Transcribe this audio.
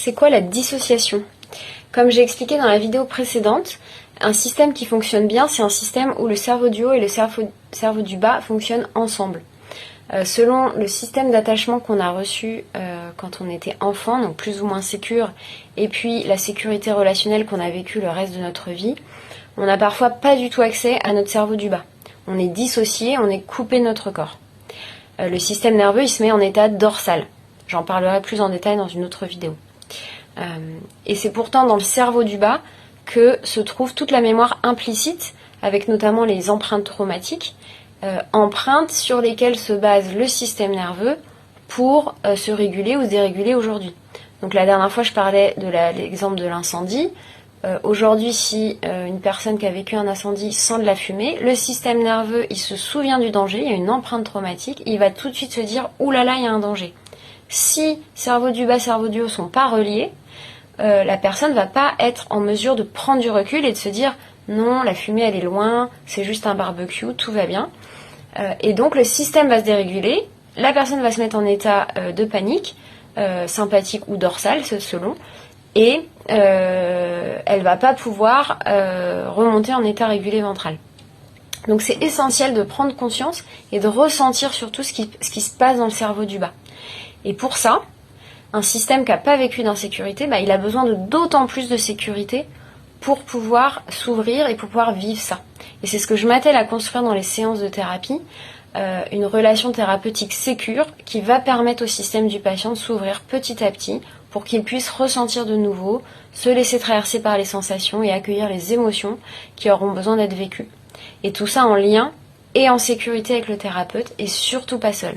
C'est quoi la dissociation? Comme j'ai expliqué dans la vidéo précédente, un système qui fonctionne bien, c'est un système où le cerveau du haut et le cerveau du bas fonctionnent ensemble. Selon le système d'attachement qu'on a reçu quand on était enfant, donc plus ou moins sécure, et puis la sécurité relationnelle qu'on a vécue le reste de notre vie, on n'a parfois pas du tout accès à notre cerveau du bas. On est dissocié, on est coupé de notre corps. Le système nerveux, il se met en état dorsal. J'en parlerai plus en détail dans une autre vidéo. Et c'est pourtant dans le cerveau du bas que se trouve toute la mémoire implicite, avec notamment les empreintes traumatiques, empreintes sur lesquelles se base le système nerveux pour se réguler ou se déréguler aujourd'hui. Donc la dernière fois, je parlais de l'exemple de l'incendie. Aujourd'hui, si une personne qui a vécu un incendie sent de la fumée, le système nerveux, il se souvient du danger, il y a une empreinte traumatique, il va tout de suite se dire « Ouh là là, il y a un danger ». Si cerveau du bas, cerveau du haut ne sont pas reliés, la personne ne va pas être en mesure de prendre du recul et de se dire « Non, la fumée, elle est loin, c'est juste un barbecue, tout va bien ». Et donc, le système va se déréguler, la personne va se mettre en état de panique, sympathique ou dorsale, selon, et elle va pas pouvoir remonter en état régulé ventral. Donc c'est essentiel de prendre conscience et de ressentir surtout ce qui se passe dans le cerveau du bas. Et pour ça, un système qui n'a pas vécu d'insécurité, il a besoin de d'autant plus de sécurité pour pouvoir s'ouvrir et pour pouvoir vivre ça. Et c'est ce que je m'attelle à construire dans les séances de thérapie, une relation thérapeutique sécure qui va permettre au système du patient de s'ouvrir petit à petit pour qu'il puisse ressentir de nouveau, se laisser traverser par les sensations et accueillir les émotions qui auront besoin d'être vécues. Et tout ça en lien et en sécurité avec le thérapeute et surtout pas seul.